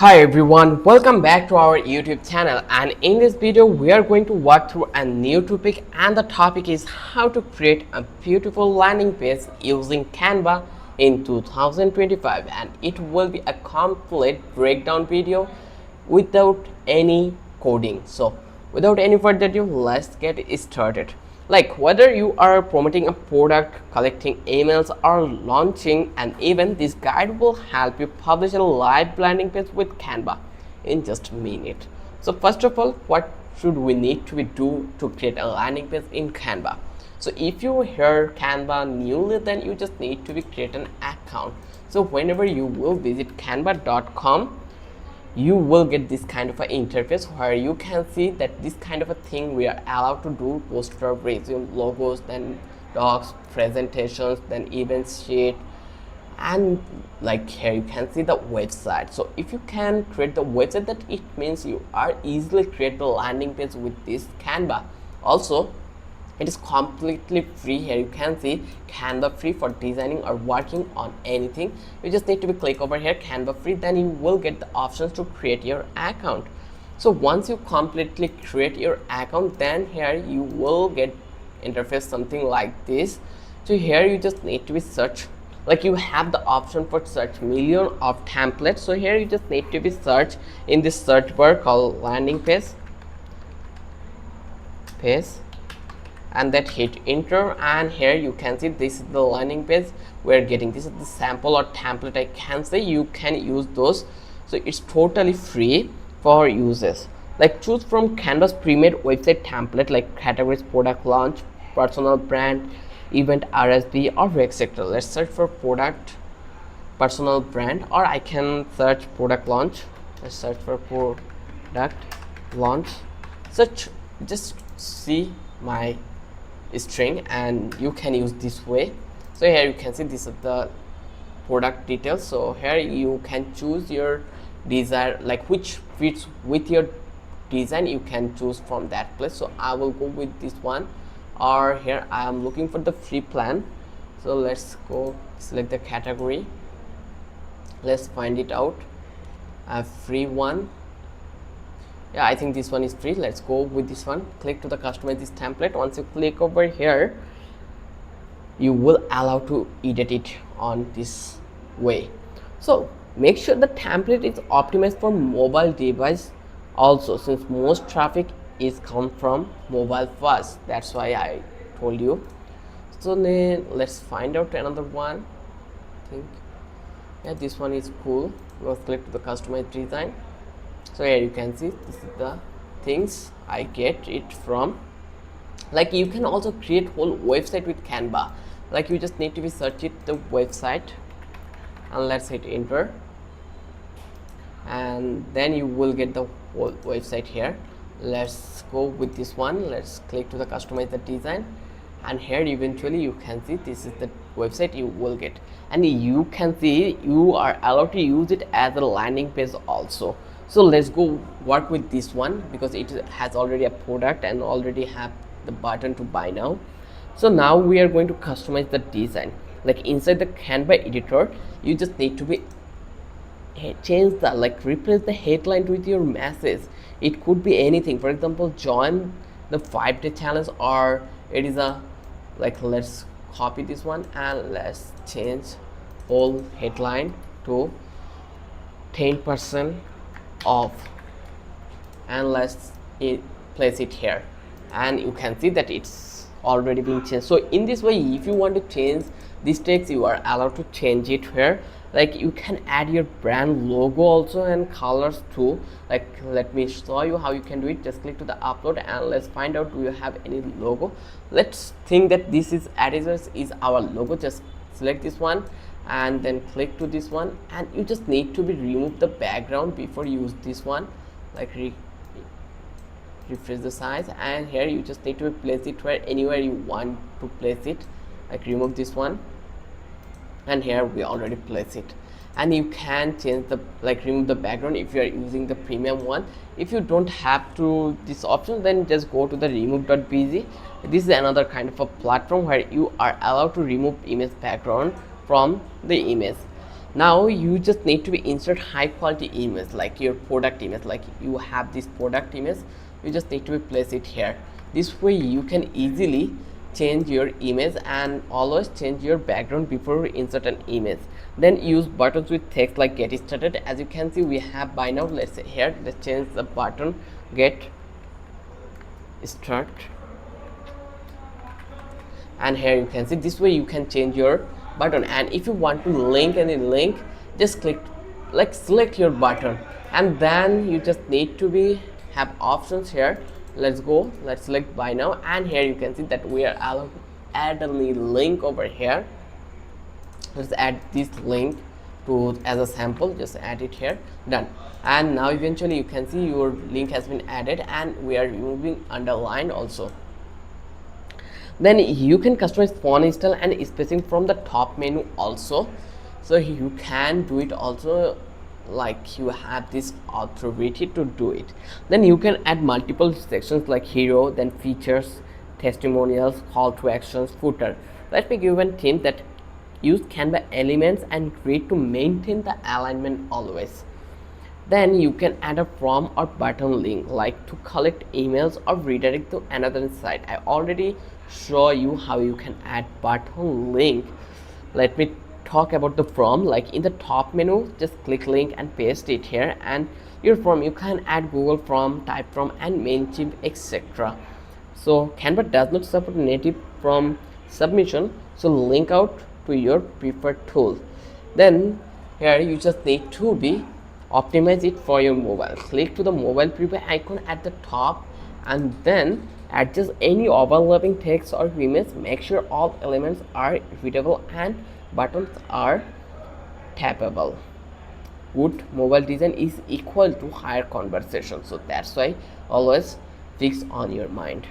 Hi everyone, welcome back to our YouTube channel, and in this video we are going to walk through a new topic, and the topic is how to create a beautiful landing page using Canva in 2025, and it will be a complete breakdown video without any coding. So without any further ado, let's get started. Like whether you are promoting a product, collecting emails, or launching an event, this guide will help you publish a live landing page with Canva in just a minute. So first of all, what should we need to do to create a landing page in Canva? So if you hear Canva newly, then you just need to create an account. So whenever you will visit canva.com, you will get this kind of an interface where you can see that this kind of a thing we are allowed to do: poster, resume, logos, then docs, presentations, then events sheet, and like here you can see the website. So if you can create the website, that it means you are easily create the landing page with this Canva. Also, it is completely free. Here you can see Canva free for designing or working on anything. You just need to click over here Canva free, then you will get the options to create your account. So once you completely create your account, then here you will get interface something like this. So here you just need to search, like you have the option for search million of templates. So here you just need to search in this search bar called landing page, and that hit enter, and here you can see this is the landing page we're getting. This is the sample or template, I can say. You can use those, so it's totally free for users. Like choose from Canva's pre-made website template like categories, product launch, personal brand, event, RSB, or etc. Let's search for product, personal brand, or I can search product launch. Let's search for product launch. Search, just see my string, and you can use this way. So here you can see this is the product details. So here you can choose your desire, like which fits with your design. You can choose from that place. So I will go with this one, or here I am looking for the free plan. So let's go select the category, let's find it out, a free one. Yeah, I think this one is free. Let's go with this one. Click to the customize this template. Once you click over here, you will allow to edit it on this way. So make sure the template is optimized for mobile device also, since most traffic is come from mobile first. That's why I told you. So then let's find out another one. I think, yeah, this one is cool. Let's click to the customize design. So here you can see this is the things I get it from. Like you can also create whole website with Canva. Like you just need to search it the website, and let's hit enter, and then you will get the whole website here. Let's go with this one. Let's click to the customize the design, and here eventually you can see this is the website you will get, and you can see you are allowed to use it as a landing page also. So let's go work with this one because it has already a product and already have the button to buy now. So now we are going to customize the design. Like inside the Canva editor, you just need to change the, like replace the headline with your message. It could be anything. For example, join the 5-day challenge, or it is a, like let's copy this one and let's change whole headline to 10% off, and let's place it here, and you can see that it's already been changed. So in this way, if you want to change this text, you are allowed to change it here. Like you can add your brand logo also and colors too. Like let me show you how you can do it. Just click to the upload, and let's find out do you have any logo. Let's think that this is Adidas is our logo. Just select this one and then click to this one, and you just need to remove the background before you use this one. Like refresh the size, and here you just need to place it where anywhere you want to place it. Like remove this one, and here we already place it. And you can change the, like remove the background if you are using the premium one. If you don't have to this option, then just go to the remove.bg. This is another kind of a platform where you are allowed to remove image background from the image. Now you just need to be insert high quality image like your product image, like you have this product image, you just need to place it here. This way you can easily change your image and always change your background before you insert an image. Then use buttons with text like get started. As you can see, we have by now, let's say here, let's change the button get start, and here you can see this way you can change your button. And if you want to link any link, just click, like select your button, and then you just need to be have options here. Let's go, let's select by now, and here you can see that we are allowed to add a link over here. Let's add this link to as a sample, just add it here, done. And now eventually you can see your link has been added, and we are removing underline also. Then you can customize font style and spacing from the top menu also, so you can do it also, like you have this authority to do it. Then you can add multiple sections like hero, then features, testimonials, call to actions, footer. Let me give a theme that use Canva elements and grid to maintain the alignment always. Then you can add a from or button link like to collect emails or redirect to another site. I already show you how you can add button link. Let me talk about the from. Like in the top menu, just click link and paste it here, and your from you can add Google from, type from, and Mailchimp, etc. So Canva does not support native from submission, so link out to your preferred tool. Then here you just need to be optimize it for your mobile. Click to the mobile preview icon at the top, and then adjust any overlapping text or image. Make sure all elements are readable and buttons are tappable. Good mobile design is equal to higher conversation, so that's why always fix on your mind.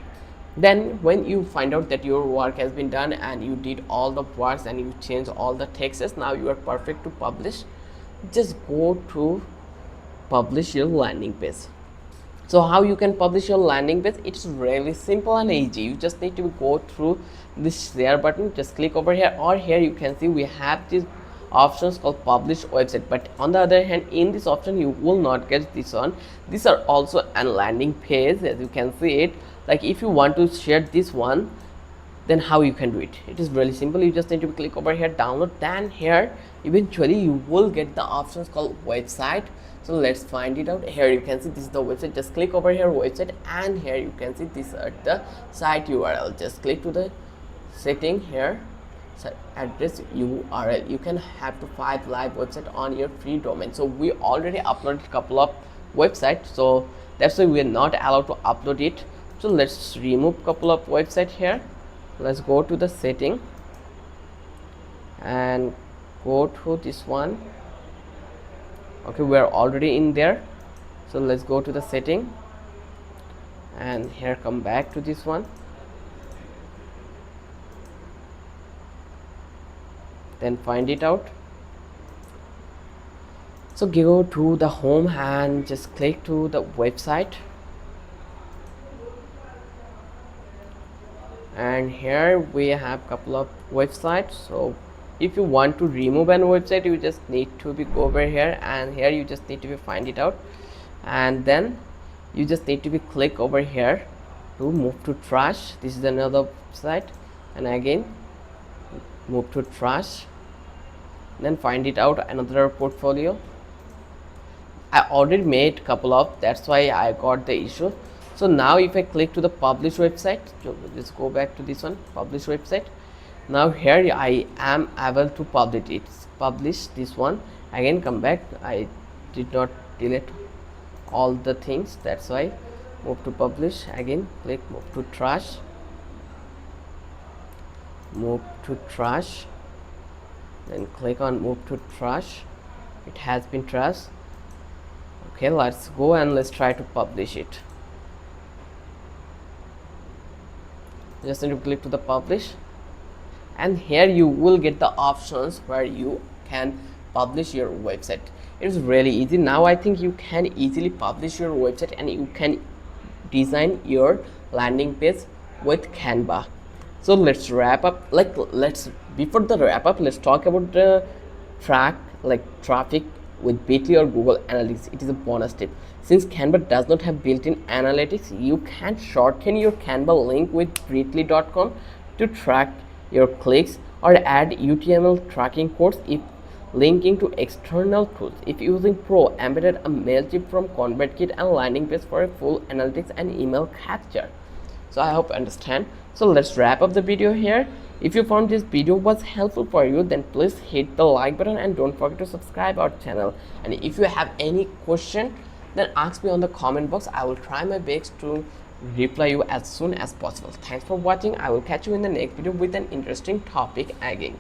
Then when you find out that your work has been done and you did all the works and you change all the texts, now you are perfect to publish. Just go to publish your landing page. So how you can publish your landing page? It's really simple and easy. You just need to go through this share button, just click over here, or here you can see we have these options called publish website. But on the other hand, in this option you will not get this one. These are also a landing page, as you can see it. Like if you want to share this one, then how you can do it? It is really simple. You just need to click over here, download, then here eventually you will get the options called website. So let's find it out. Here you can see this is the website. Just click over here website, and here you can see these are the site URL. Just click to the setting here, site address URL. You can have to 5 live website on your free domain. So we already uploaded a couple of websites, so that's why we are not allowed to upload it. So let's remove couple of website here. Let's go to the setting and go to this one. Okay, we are already in there, so let's go to the setting and here come back to this one, then find it out. So go to the home and just click to the website, and here we have couple of websites. So if you want to remove an website, you just need to be go over here, and here you just need to be find it out, and then you just need to be click over here to move to trash. This is another site, and again move to trash, then find it out another portfolio. I already made couple of, that's why I got the issue. So now if I click to the publish website, just go back to this one, publish website. Now here I am able to publish this one. Again come back, I did not delete all the things, that's why move to publish, again click move to trash, then click on move to trash. It has been trashed. Okay, let's go and let's try to publish it. Just need to click to the publish, and here you will get the options where you can publish your website. It's really easy. Now I think you can easily publish your website and you can design your landing page with Canva. So let's wrap up. Before the wrap up, let's talk about the track like traffic with Bitly or Google Analytics. It is a bonus tip. Since Canva does not have built-in analytics, you can shorten your Canva link with Bitly.com to track your clicks or add UTML tracking codes if linking to external tools. If using Pro, embedded a MailChimp from ConvertKit and landing page for a full analytics and email capture. So I hope you understand. So let's wrap up the video here. If you found this video was helpful for you, then please hit the like button and don't forget to subscribe our channel. And if you have any question, then ask me on the comment box. I will try my best to reply you as soon as possible. Thanks for watching. I will catch you in the next video with an interesting topic again.